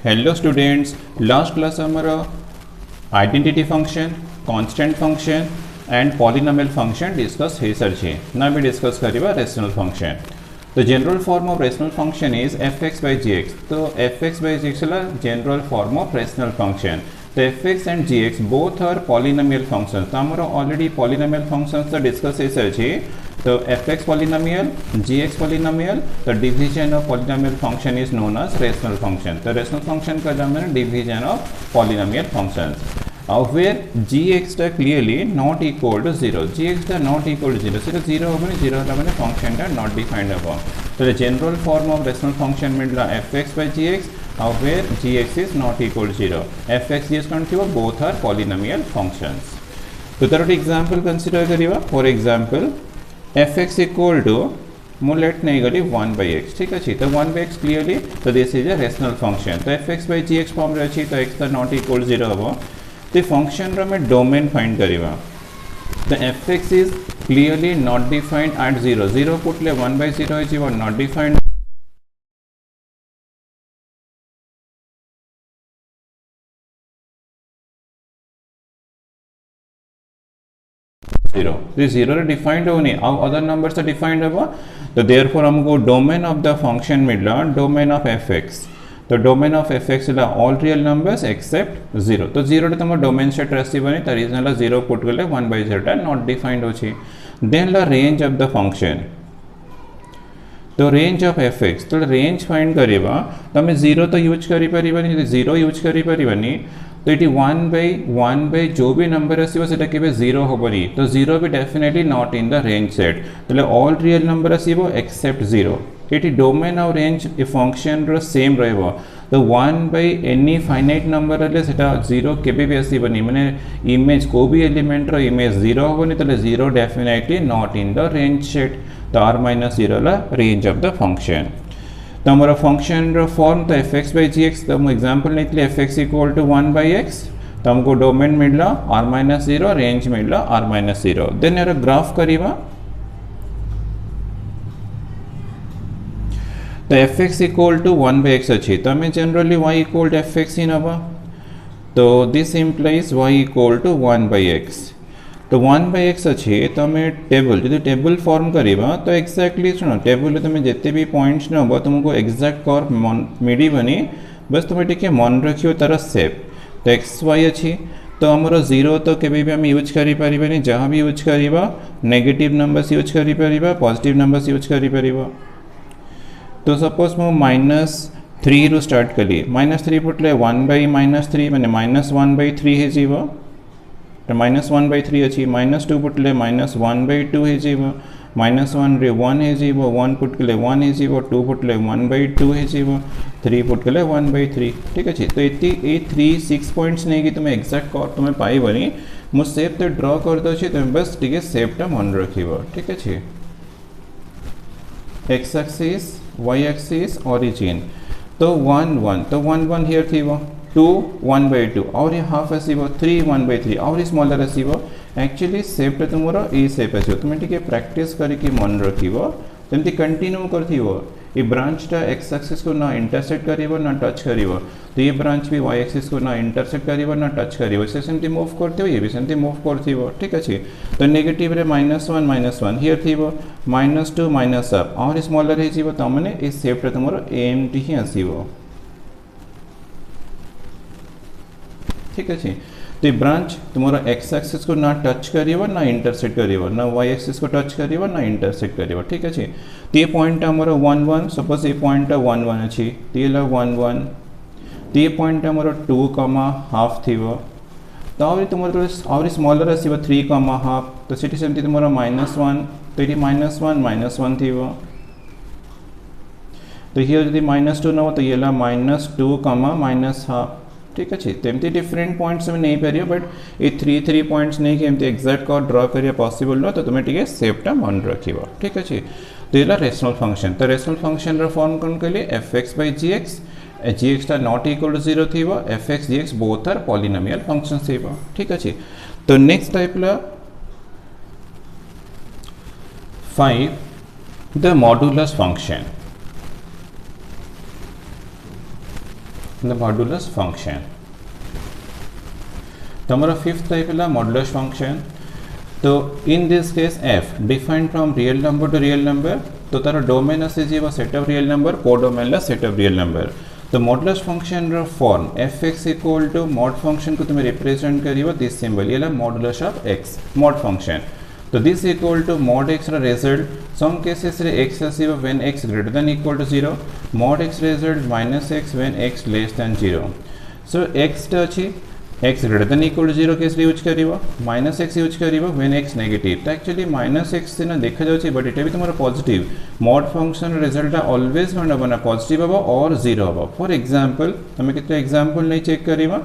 Hello students, last class आमर identity function, constant function and polynomial function discuss हो सारी ना भी डिस्कस करवा रेशनल फंक्शन। तो general form of rational function is fx by gx। तो fx by gx general form of rational function. तो fx and gx both are polynomial function. तो आमर ऑलरेडी पॉलिनोमियल फंक्शन तो डिस्कस हो सारी। तो fx पॉलिनोमियल, gx पॉलिनोमियल, तो division of polynomial function is known as rational function. तो rational function का नाम है division of polynomial function. where gx clearly not equal to 0, gx not equal to 0, so 0 होगा नहीं, 0 होगा नहीं, function not defined होगा। तो the general form of rational function मिलता fx by gx where gx is not equal to 0। fx gx कौन थी वो both are polynomial functions। तो तरह example consider करिएगा। for example fx equal to मु लेट नहीं करी 1 by x, ठीक अच्छी। तो 1 by x क्लियरली तो this is a rational function. तो fx by gx फॉर्म रही तो x नॉट इक्वल 0 होगा। तो फंक्शन रे डोमेन फाइंड करिवा। तो fx is clearly not defined at 0, 0 पुटले 1 by 0 is not defined. Zero defined होनी अदर नंबर से डिफाइंड होगा। तो देयरफॉर हमको डोमेन ऑफ द फंक्शन मिला डोमेन ऑफ fx। तो domain of fx all real numbers accept 0। तो 0 तुम डोमेन सेट रही तो रीजन 0 पुट गले 1 by 0 नॉट डिफाइंड होची। देन ला रेंज ऑफ द फंक्शन। तो रेंज ऑफ fx तो रेंज फाइंड करिवा तो हमें 0 तो यूज करी परिबानी, 0 यूज करी परिबानी। तो ये 1 by जो भी नंबर आसो सेटा केबे 0 होबनी। तो 0 भी definitely not in the range set. तो ऑल रियल नंबर आसो एक्सेप्ट 0। ये डोमेन और रेंज ए फंक्शन रो सेम रहबो। तो 1 by एनी फाइनाइट नंबर अले सेटा 0 केबे भी आसबनी, माने इमेज को भी एलिमेंट रो इमेज 0 होबनी। तो 0 definitely not in the range set. तो r-0 ला रेंज ऑफ द फंक्शन। तो हमारा फंक्शन रो फॉर्म तो fx by gx। तो हम एग्जांपल लेते fx equal to 1 by x। तो हमको डोमेन मिला r-0, रेंज मिला r-0। देन यार ग्राफ करिवा। तो fx equal to 1 by x अच्छी। तो हमें generally y equal to fx ही नवा। तो this implies y equal to 1 by x। तो 1 by x अच्छे। तो हमें टेबल जो टेबल फॉर्म करिवा तो एक्जाक्टली सुनो टेबल तुम जिते भी पॉइंट्स न हो तुमको एक्जाक्ट कर मिली बनी। बस तुम टिके मन रखियो तार सेप। तो एक्स वाई अच्छी। तो आमर 0 तो केबे भी हम यूज करि परिबानी, जहाँ भी यूज करिवा नेगेटिव नंबर्स यूज करि परिबा, पॉजिटिव नंबर्स यूज करि परिबा। तो सपोज मु -3 रु स्टार्ट कली। -3 पुटले 1 by -3 माने -1 by 3 है जीवा। तो -1 by 3 अच्छी। -2 पुटले -1 by 2 है जीवा। -1 रे 1 है जीवा। 1 पुटले 1 है जीवा। 2 पुटले 1 by 2 है जीवा। 3 पुटले 1 by 3, ठीक अच्छे। तो ये 3-6 पॉइंट्स नहीं कि तुम्हें एक्जाक्ट कर तुम्हें पाई बनी। मु सेप तो ड्रॉ कर दो तुम्हें बस टिके सेपटा मन रखिबो, ठीक अच्छे। X axis, y axis, origin. तो 1 1 तो 1 1 हियर थी वो। 2 1 by 2 और ये हाफ आसो 3 1 by 3 और स्मॉलर आसो। एक्चुअली सेप तुमर ये सेप आसो। तुम टिके प्रैक्टिस करके मन रखिबो। जमती कंटिन्यू करथिबो। ये ब्रांचटा एक्स एक्सिस को ना इंटरसेक्ट करिवो ना टच करिवो। तो ये ब्रांच भी वाई एक्सिस को ना इंटरसेक्ट करिवो ना टच करिवो। से सेमती मूव करथिबो, ये भी सेमती मूव करथिबो, ठीक अछि। तो नेगेटिव रे -1 हियर थिबो। -2 माइनस अप और स्मॉलर हे जीवो। त माने ए सेपटा तुमर एम्प्टी ही आसीबो, ठीक अच्छे। तो ये ब्रांच तुम्हारा एक्स एक्सिस को ना टच करिवो ना इंटरसेक्ट करिवो, ना वाई एक्सिस को टच करिवो ना इंटरसेक्ट करिवो, ठीक अच्छे। तो ये पॉइंट हमारा 1 1। सपोज ये पॉइंट 1 1 अच्छी। तो ये 1 1। तो ये पॉइंट हमारा 2,5 थीवो। तो और तुम्हारा और स्मॉलर आसो 3,5। तो सीटी सेमती तुम्हारा -1। तो ये -1 थीवो। तो हियर यदि -2 न हो तो ये -2, -1/2, ठीक अच्छे। तो एमती डिफरेंट पॉइंट्स में नहीं पार। बट ये 3 पॉइंट्स नहीं कि एमती एक्जाक्ट कर ड्रॉ करिया पॉसिबल न। तो तुम्हें टिके सेपटा मन रखिबो, ठीक अच्छे। तो ये रेशनल फंक्शन। तो रेशनल फंक्शन रो फॉर्म कौन कले fx by gx। gx टा नॉट इक्वल टू 0 थीबो। fx gx both are polynomial functions थीबो, ठीक अच्छे। तो नेक्स्ट टाइप ला 5 the modulus function. The modulus function. तुमर फिफ्थ टाइप है मॉड्यूलस फंक्शन। तो in this case f defined from real number to real number, तो तार डोमेन आसी set of real number, codomain set of real number. तो modulus function रो form f x equal to mod function को तुम represent करिवो this symbol, ये modulus of x mod function. तो this equal to mod x रो result some cases रे x आसीबो when x greater than equal to 0, mod x result minus x when x less than 0। So x टा अछि x greater than equal to 0 case use करिवो, minus x use करिवो when x negative. तो actually minus x से ना देखा जाउछि but एटा भी तुमर positive, mod function result always one हबो ना पॉजिटिव हबो और 0 हबो। फॉर एग्जांपल तुम केते एग्जांपल नै चेक करिवो।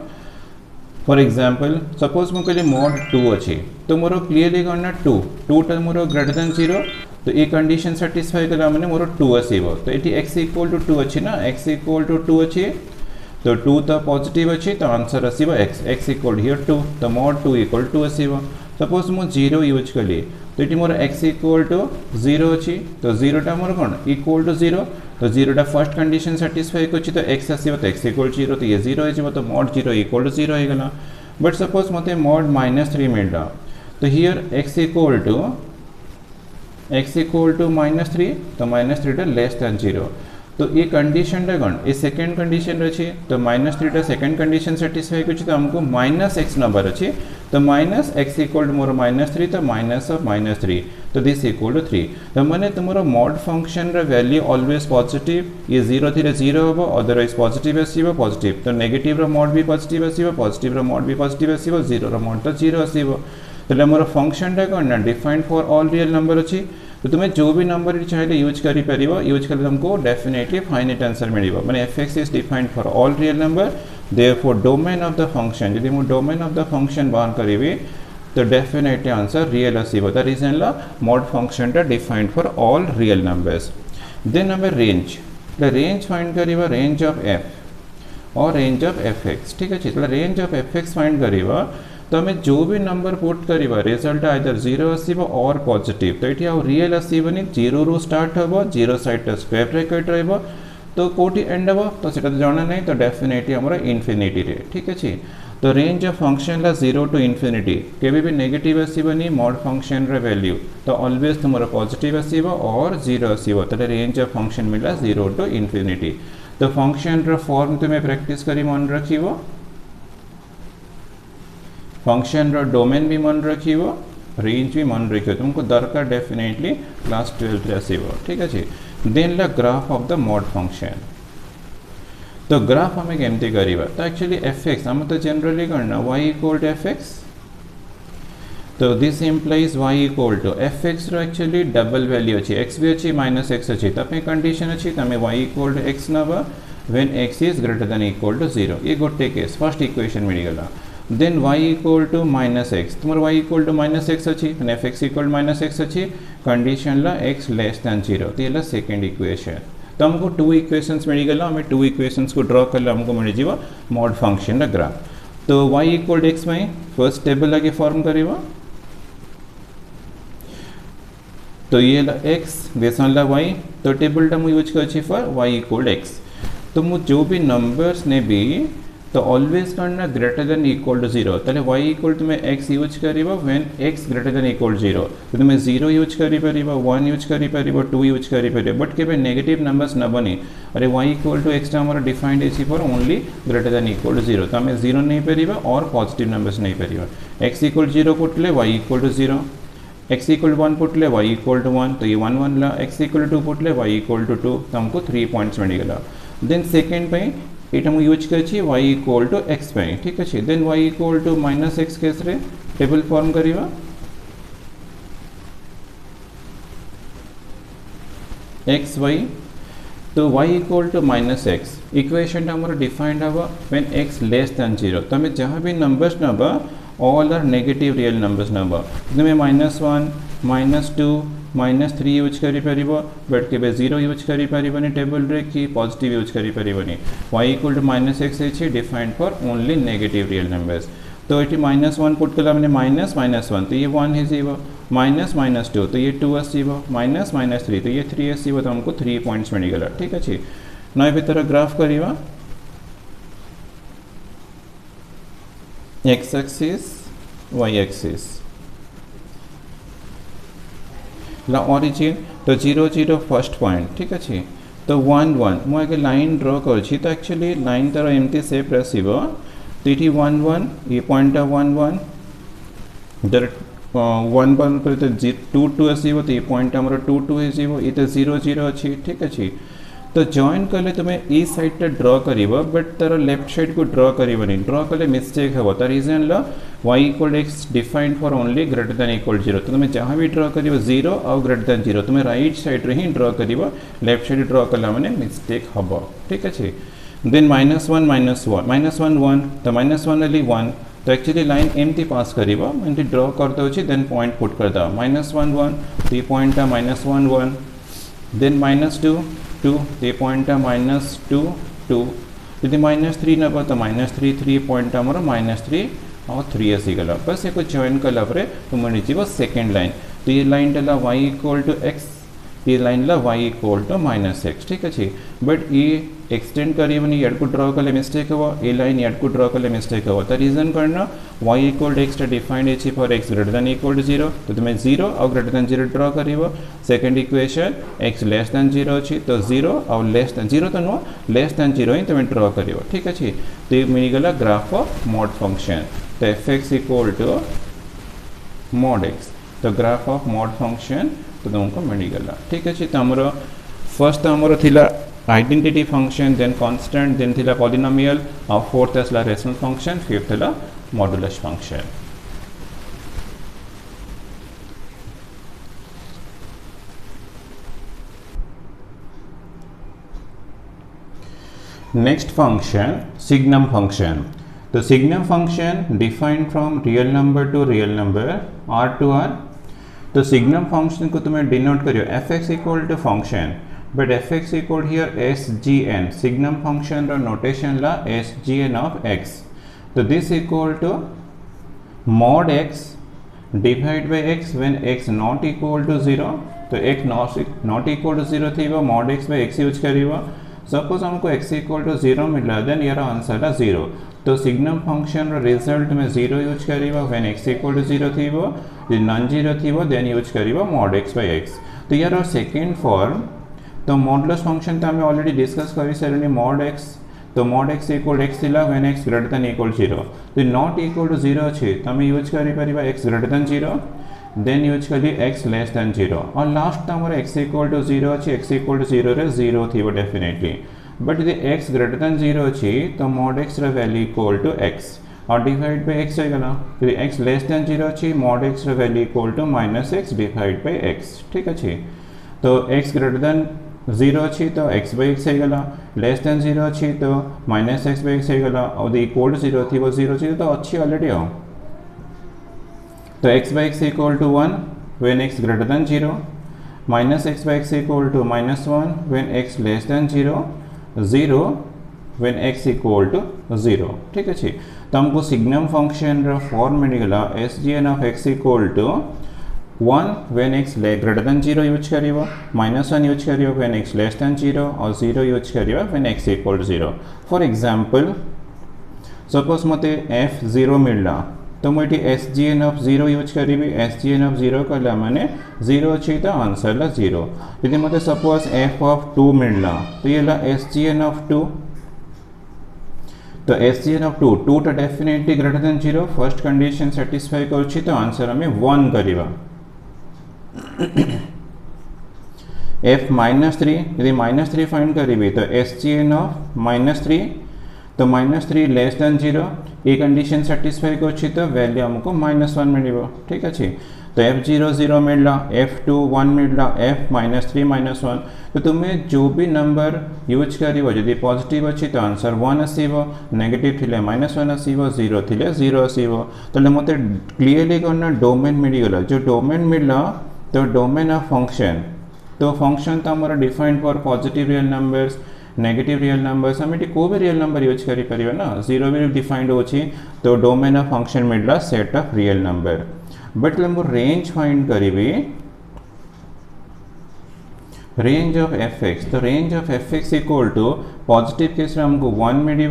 फॉर एग्जांपल सपोज मु कहली मॉड 2 अछि, तो मोर क्लियरली गणना 2 टा मोर ग्रेटर देन 0, तो ये कंडीशन सैटिस्फाई कला माने मोर 2 आसीबो। तो एटी x इक्वल टू 2 अछि ना, x इक्वल टू 2 अछि, तो 2 तो पॉजिटिव अच्छी, तो आंसर आसीबो x इक्वल हियर 2, तो मॉड 2 इक्वल 2 आसीबो। सपोज मु 0 यूज कली, तो ये मोर x इक्वल टू 0 अच्छी, तो 0 टा मोर कोन इक्वल टू 0, तो 0 टा फर्स्ट कंडीशन सैटिस्फाई करछि, तो x आसीबो, तो x इक्वल 0, तो ये 0 हो, तो मॉड 0 इक्वल टू 0 हो गला। बट सपोज मते मॉड -3 मिलला, तो हियर x इक्वल टू -3, तो -3 टा लेस देन 0। तो ये कंडीशन टा कौन ये सेकंड कंडीशन अच्छी, तो -3 टा सेकंड कंडीशन सैटिस्फाई करछि, तो हमको -x नंबर अच्छी, तो -x इक्वल टू मोर -3, तो माइनस ऑफ -3, तो दिस इक्वल टू 3। तो माने तुमरो मॉड फंक्शन रे वैल्यू ऑलवेज पॉजिटिव, ये 0 थिले 0 हबो, अदरवाइज पॉजिटिव आसीबो पॉजिटिव, तो नेगेटिव रो मॉड भी पॉजिटिव आसीबो, पॉजिटिव रो मॉड भी पॉजिटिव आसीबो, 0 रो मॉड तो 0 आसीबो। तो मोर फंक्शन टा कौन ना defined for all real number अच्छी, तो तुम्हें जो भी नंबर चाहिए यूज करी परिबो, यूज कर तुमको डेफिनेटली फाइनाइट आंसर मिलिबो। माने fx is defined for all real number, therefore domain of the function यदि मु डोमेन ऑफ द फंक्शन बाहर करिवि, तो डेफिनेटली आंसर रियल आसीबो। द रीजन ला मॉड फंक्शन टा defined for all real numbers. Then हमें रेंज, द रेंज फाइंड करिबा रेंज ऑफ f और रेंज ऑफ fx, ठीक अछि। तो रेंज ऑफ fx फाइंड करिबा, तो हमें जो भी नंबर पुट करिबा रिजल्ट आइदर 0 आसीबो और पॉजिटिव, तो एठी आ रियल आसीबनी, 0 रू स्टार्ट हबो, 0 साइड टा स्क्वायर ब्रैकेट रहबो, तो कोठी एंड हबो, तो सेटा तो जाना नहीं, तो डेफिनेटली हमरा इन्फिनिटी रे, ठीक अछि। तो रेंज ऑफ फंक्शन ला 0 टू इन्फिनिटी, केबे भी नेगेटिव आसीबनी मॉड फंक्शन रे वैल्यू, तो ऑलवेज तुमरा पॉजिटिव आसीबो और 0 आसीबो, तो रेंज ऑफ फंक्शन मिला 0 टू इन्फिनिटी। तो फंक्शन रे फॉर्म तुम्हें प्रैक्टिस करी मन रखिबो, फंक्शन रो डोमेन भी मन रखिबो, रेंज भी मन रखियो, तुमको दरकार डेफिनेटली क्लास 12 रे आसीबो, ठीक अछि। देन ला graph of the mod function. तो ग्राफ हमें केमती करिबा, तो एक्चुअली fx हम तो जनरली करना y इक्वल टू fx, तो this implies y equal to fx रो एक्चुअली डबल वैल्यू अछि, x भी अछि -x अछि, तपे कंडीशन अछि, तमे y इक्वल टू x नबा when x is greater than equal to 0, ये गोटे केस फर्स्ट इक्वेशन मिल गला। Then y equal to -x, तुमर y इक्वल टू -x अछि, एंड fx इक्वल -x अछि, कंडीशन ला x लेस देन 0, तो ये सेकंड इक्वेशन। तो हमको 2 इक्वेशंस मिल गला, हमें 2 इक्वेशंस को ड्रॉ करले हमको मिल जीवा मॉड फंक्शन रा ग्राफ। तो y इक्वल टू x में फर्स्ट टेबल लगे फॉर्म करिवा, तो ये ला x देसन ला y, तो टेबल टा मु यूज करछि for y equal to x। तो मु जो भी नंबर्स ने भी, तो ऑलवेज करना ग्रेटर देन इक्वल टू 0, ताले y इक्वल टू में x यूज करिबो when x greater than equal 0, तो तुम 0 यूज करि परिबो, 1 यूज करि परिबो, 2 यूज करि परिबो, बट केबे नेगेटिव नंबर्स न बनी। अरे y इक्वल टू x हमर डिफाइंड अछि for only greater than equal to 0, तो हमें 0 नहीं परिबो और पॉजिटिव नंबर्स नहीं परिबो। x इक्वल 0 पुटले y equal to 0, x equal 1 पुटले y इक्वल टू 1, तो ये 1 1 ला, x इक्वल 2 पुटले y इक्वल टू 2, तो हमको 3 पॉइंट्स मिल गला। देन सेकंड पे एटा हम यूज करछि y इक्वल टू x पे, ठीक अछि। Then y equal to -x case रे टेबल फॉर्म करिवा, x y, तो y equal to -x equation हमर डिफाइंड हबा व्हेन x लेस देन 0, तो हमें जहां भी नंबर्स नबा all are negative real numbers नबा, तुमे -1 -2 -3 यूज करि परिबो, बट केबे 0 यूज करि परिबनी टेबल रे कि पॉजिटिव यूज करि परिबनी। y इक्वल टू -x अछि defined for only negative real numbers, तो एटी -1 पुट कला माने -1, तो ये 1 है जीवो, -2 तो ये 2 आसीबो, -3 तो ये 3 आसीबो, तो हमको 3 पॉइंट्स मिल गला, ठीक अछि। ना ए तरह ग्राफ करिवा, एक्स एक्सिस वाई एक्सिस ला ऑरिजिन तो 0 0 फर्स्ट पॉइंट ठीक अच्छे तो 1 1 मु आगे लाइन ड्र करछि तो एक्चुअली लाइन तार एमती सेप आसीबो तो ये 1 1 ये पॉइंट 1 1 दर 1 1 पर तो 2 2 आसीबो तो ये पॉइंट हमर 2 2 हेजिबो ये तो 0 0 अछि ठीक अछि तो जॉइन कले तुम्हें ई साइड टा ड्रॉ करिवो बट तार लेफ्ट साइड को ड्रॉ करिवनी ड्रॉ कले मिस्टेक हेबो तार रीजन ला y equal x defined for only greater than equal 0 तो तुम्हें जहाँ भी ड्रॉ करिवो 0 और ग्रेटर देन 0 तुम्हें राइट साइड रे ही ड्रॉ करिवो लेफ्ट साइड ड्रॉ कला माने मिस्टेक हबो ठीक अछि देन -1 -1 1 तो -1 वाली 1 तो एक्चुअली लाइन एमती पास करिवो एमती ड्रॉ करते होछि देन पॉइंट पुट कर दा -1 1 तो ये पॉइंट -1 1 देन -2 2 तो ये पॉइंट -2 2 यदि -3 नब तो -3 3 पॉइंट आमर -3 और 3 आसीगला बस एक जॉइन कला तो मिल सेकेंड लाइन तो ये लाइन टा y इक्वल टू x ये लाइन ला y इक्वल टू -x ठीक अच्छे बट ये एक्सटेंड करिए याड को ड्रॉ कले मिस्टेक हो ये लाइन याड को ड्रॉ कले मिस्टेक हो तो रीजन करना y equal to x defined है for x greater than equal to 0 तो तुम्हें 0 और ग्रेटर देन 0 ड्रॉ करिवो second equation x less than 0 अछि तो 0 और लेस देन 0 तो नो लेस देन 0 ही तुम्हें ड्रॉ करिवो ठीक अछि तो ये मिल गला ग्राफ ऑफ मॉड फंक्शन तो fx equal to mod x तो ग्राफ ऑफ मॉड फंक्शन तो तुमको मिल गला ठीक अच्छे तो आमर फर्स्ट आमर थिला identity function then constant then थिला पॉलिनोमियल और फोर्थ थिला रेशनल फंक्शन फिफ्थ थिला modulus function next function signum function तो signum function defined from real number to real number r to r तो सिग्नम फंक्शन को तुम्हें डिनोट करियो fx equal to function but fx equal here sgn signum function रो notation ला sgn of x तो this equal to mod x divide by x when x not equal to 0 तो x not equal to 0 थीबो mod x by x use करिवो suppose हमको x equal to 0 मिला then यार answer ला 0 तो signum function रो result में 0 use करिवो when x equal to 0 थीबो नॉन 0 थीबो देन यूज करिवो mod x बाय x तो यार सेकंड फॉर्म तो मॉडुलस फंक्शन तो हमें ऑलरेडी डिस्कस करि सरिनी mod x तो mod x इक्वल x थिला when x greater than equal 0 तो नॉट इक्वल टू 0 अछि तो हमें यूज करि परिबा x greater than 0 then use करी x लेस देन 0 और लास्ट हमर x इक्वल टू 0 अछि x इक्वल टू 0 रे 0 थीबो डेफिनेटली बट यदि x ग्रेटर देन 0 अछि तो mod x रे वैल्यू इक्वल टू x और डिवाइड बाय x होइगला यदि x लेस देन 0 अछि mod x रे value equal to -x divide by x ठीक अछि तो x ग्रेटर देन 0 अछि तो x बाय x होइगला लेस देन 0 अछि तो -x बाय x होइगला और इक्वल टू 0 थीबो 0 अछि तो अछि ऑलरेडी हो तो x by x equal to 1 when x greater than 0 minus x by x equal to -1 when x less than 0 0 when x equal to 0 ठीक है तो हमको सिग्नम फंक्शन रो फॉर्म मिलगला sgn of x equal to 1 when x greater than 0 use करिवो -1 use करिवो when x less than 0 और 0 use करिवो when x equal to 0 for example suppose मते f0 मिलला तो मुझे sgn of 0 यूज करी sgn of 0 कला माने 0 अच्छी तो आंसर ला 0 यदि मते सपोज f of 2 मिलला तो ये ला sgn of 2 तो sgn of 2 2 तो definitely greater than 0 first condition satisfy करछि तो आंसर हमें 1 करिवा f -3 यदि -3 फाइंड करिबे तो sgn of -3 तो -3 लेस देन 0 ये कंडीशन सेटिस्फाई करछि तो वैल्यू हमको -1 मिलिबो ठीक अछि तो f0 0 मिलला f2 1 मिलला f -3 -1 तो तुम्हें जो भी नंबर यूज करिवो यदि पॉजिटिव अछि तो आंसर 1 आसीबो नेगेटिव थिले -1 आसीबो 0 थिले 0 आसीबो तो मते क्लियरली करना डोमेन मिली गला जो डोमेन मिलला तो डोमेन ऑफ फंक्शन तो फंक्शन तो हमारा defined for positive real numbers negative real numbers हमें को भी रियल नंबर यूज करी परिबा ना 0 भी डिफाइंड होछि तो डोमेन ऑफ फंक्शन मिलला set of real number but हमको रेंज फाइंड करिबे रेंज ऑफ एफ एक्स, तो range of f x equal to positive case रे हमको 1 मिल,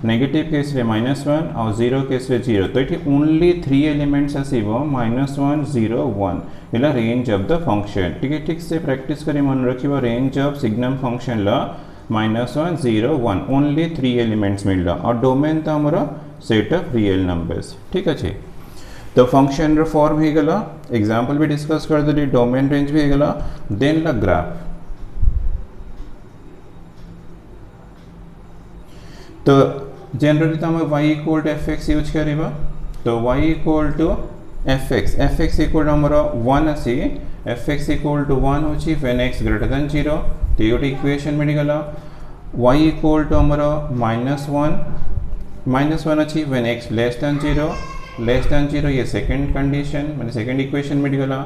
नेगेटिव केस रे -1 और जीरो केस रे 0, तो ये ओनली 3 एलिमेंट्स आसीबो -1 0 1 इला रेंज ऑफ द फंक्शन। ठीक से प्रैक्टिस करी मन रखिबो रेंज ऑफ सिग्नम फंक्शन ला -1 0 1 ओनली 3 एलिमेंट्स मिलला और डोमेन तो हमरो सेट ऑफ रियल नंबर्स। ठीक अच्छे, तो फंक्शन रो फॉर्म हो गला, एग्जांपल भी डिस्कस कर दे, डोमेन रेंज भी हो गला, देन ला ग्राफ। तो जनरली तो हम y equal to f x use करिबा, तो y equal to f x equal हमरो 1 आसी, एफ एक्स इक्वल टू 1 होची व्हेन x ग्रेटर देन 0, तो ये इक्वेशन मिल गला। y इक्वल टू हमरो -1 अच्छी व्हेन x लेस देन 0 ये सेकंड कंडीशन मैंने सेकंड इक्वेशन मिल गला।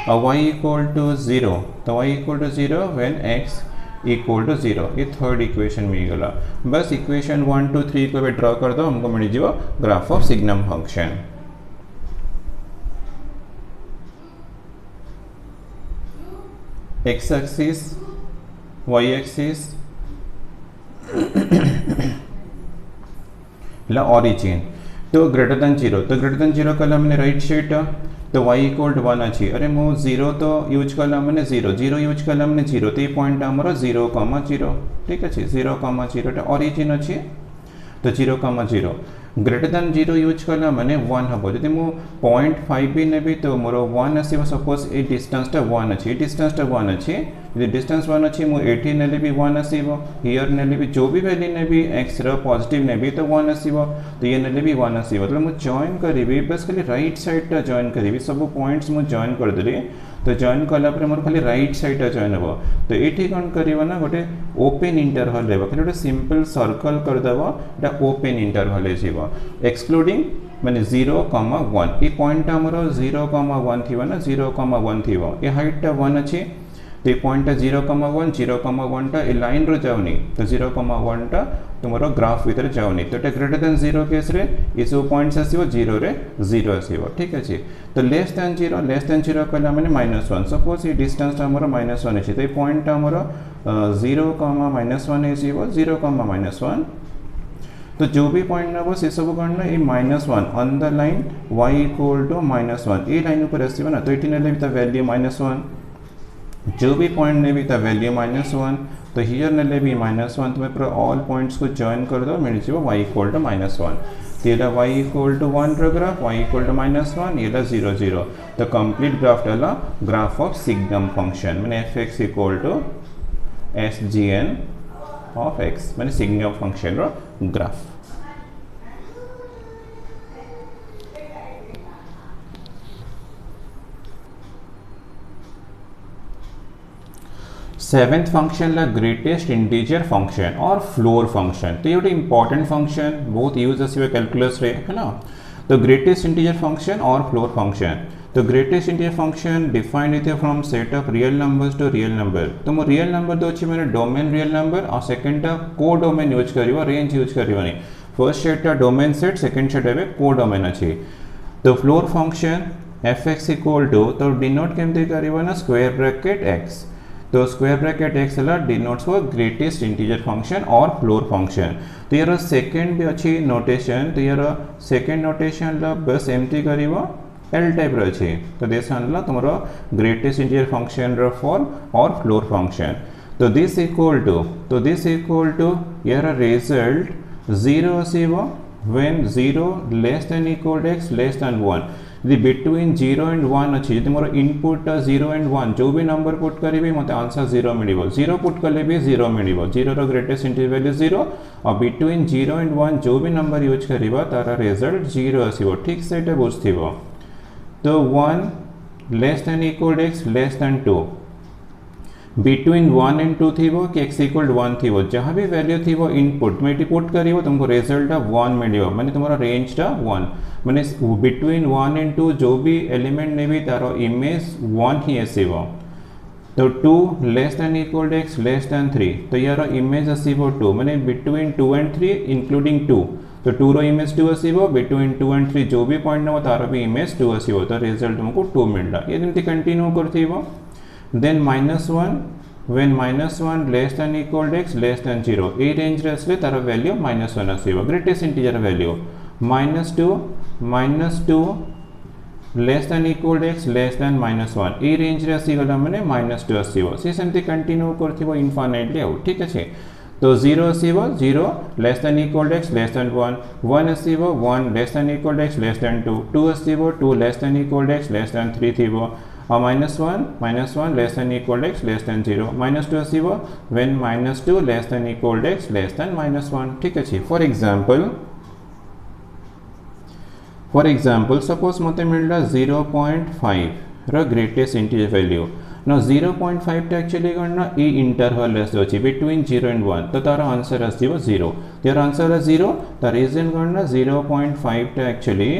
और y इक्वल टू 0, तो y equal to 0 when x equal to 0 ये थर्ड इक्वेशन मिल गला। बस इक्वेशन 1 2 3 को ड्रॉ कर दो, हमको मिल जाओ graph of signum function. x axis, y axis ला ऑरिजिन, तो ग्रेटर देन 0, तो ग्रेटर देन 0 कल हमने राइट साइड, तो y इक्वल टू 1 अच्छी, अरे मो 0 तो यूज कल मैंने 0 यूज कल हमने 0, तो ये पॉइंट आमर 0 0। ठीक अच्छे 0 0 ऑरिजिन अच्छी, तो 0 0 ग्रेटर देन 0 यूज कला मैंने 1 हम, जब मु 0.5 भी नेबी तो मोर 1 आसो, सपोज ये डिस्टेंसटा 1 अच्छी, ये डिस्टेंसटा 1 अच्छी, यदि डिस्टेंस 1 अच्छी मु 80 नेले भी 1 आसो, हियर नेले भी जो भी वैल्यू नेबी एक्स रो पॉजिटिव नेबी तो 1 आसो, तो ये नेले भी 1 आसो, मतलब मु जॉइन करी बस खाली राइट साइडटा जॉइन करी, सब पॉइंट्स मु जॉइन कर देली, तो जॉइन कला मोर खाली राइट साइडटा जॉइन हम, तो ये कौन करवा ना गोटे ओपन इंटरवल रहा, खाली गोटे सिंपल सर्कल करदेव, एटा ओपन इंटरवल हो, एक्सक्लूडिंग माने 0 1 ये पॉइंट आमर 0 1 थी ना, 0 1 थी, ये हाइटा 1 अच्छी, तो ये पॉइंट 0 1 टा लाइन रो जाऊनी, तो 0 1 टा तुम ग्राफ भितर जाऊनी, तो ग्रेटर देन 0 केस रे ये सब पॉइंट्स आसो 0 रे 0 आसो। ठीक अच्छे, तो लेस देन 0 कहला मैंने -1, सपोज ये डिस्टेंस आमर -1 अच्छे, तो ये पॉइंट आमर 0 -1 हो 0 -1, तो जो भी पॉइंट नब से सब कौन ना ये -1 on the line y equal to -1 ये लाइन ऊपर आसो ना, तो ये नेले भी वैल्यू -1, जो भी पॉइंट ने भी वैल्यू -1, तो हियर नेले भी -1, तुम्हें पूरा ऑल पॉइंट्स को जॉइन कर दो, मिल जाए y इक्वल टू -1, तो ये y equal to 1 graph, y equal to -1 ये 0 0, तो कंप्लीट ग्राफ डाला ग्राफ ऑफ सिग्नम फंक्शन मैंने f x equal to SGN of x मैंने सिग्नम फंक्शन रो ग्राफ। सेवेंथ फंक्शन ला ग्रेटेस्ट इंटीजर फंक्शन और फ्लोर फंक्शन, तो ये गोटे इंपॉर्टेंट फंक्शन बहुत यूज आसो कैलकुलस रे है ना, तो ग्रेटेस्ट इंटीजर फंक्शन और फ्लोर फंक्शन, तो ग्रेटेस्ट इंटीजर फंक्शन डिफाइंड होते from set of real numbers to real number, तो मो रियल नंबर दो अच्छे मैंने डोमेन रियल नंबर और सेकंड को डोमेन यूज करिवा, रेंज यूज करिवानी, first set domain set, second set है को डोमेन अच्छी। तो floor function f x equal to, तो डिनोट केमती करिवा ना स्क्वायर ब्रैकेट एक्स, तो square bracket x denotes for greatest integer function और फ्लोर फंक्शन। तो यार सेकंड भी अच्छी नोटेशन, तो यार सेकंड नोटेशन बस एमती करिवा एल टाइप अच्छी, तो दिस तुम ग्रेटेस्ट इंटीजर फंक्शन फॉर्म और फ्लोर फंक्शन, तो दिस इक्वल टू यार रिजल्ट 0 आसो when 0 less than equal x less than 1, यदि बिटवीन 0 एंड 1 अच्छी, यदि मोर इनपुट 0 एंड 1 जो भी नंबर पुट करी मत आंसर 0 मिल, 0 पुट कले भी 0 मिल, 0 रो ग्रेटेस्ट इंटीजर वैल्यू 0 और बिटवीन 0 एंड 1 जो भी नंबर यूज करिबा तार रिजल्ट 0 आसीबो। ठीक से एटा बुझथिबो, तो 1 less than equal x less than 2, between 1 and 2 थी कि एक्स इक्वल 1 थी, जहाँ भी वैल्यू थी इनपुट में पुट करिवो तुमको रिजल्ट 1 मिलियो, माने तुम्हारा रेंज 1 माने बिटवीन 1 एंड 2 जो भी एलिमेंट ने भी तारो इमेज 1 ही आसीबो, तो 2 less than equal x less than 3, तो यार इमेज आसीबो 2 माने बिटवीन 2 एंड 3 इंक्लूडिंग 2, तो 2 रो इमेज 2 आसीबो, बिटवीन 2 एंड 3 जो भी पॉइंट न तारो भी इमेज 2 आसीबो, तो रिजल्ट तुमको 2 मिलला, ये जेमती कंटिन्यू करथिबो। Then -1 when -1 less than equal to x less than 0 ए रेंज रे आसले तार वैल्यू -1 आसीबो greatest integer value -2 less than equal to x less than -1 ए रेंज रे आसीगला माने -2 आसीबो से सेमती कंटिन्यू करथिबो इनफाइनाइटली आउ ठीक अछि तो 0 आसीबो 0 less than equal to x less than 1 1 आसीबो 1 less than equal to x less than 2 2 आसीबो 2 less than equal to x less than 3 थिबो और -1 less than equal to x less than 0 -2 आसीबो when -2 less than equal to x less than -1 ठीक अछि for example suppose मते मिलला 0.5 रो greatest integer value now 0.5 टा एक्चुअली करना ए इंटरवल रेस अछि बिटवीन 0 एंड 1 तो तार आंसर आसीबो 0 there answer is 0 the reason करना 0.5 टा एक्चुअली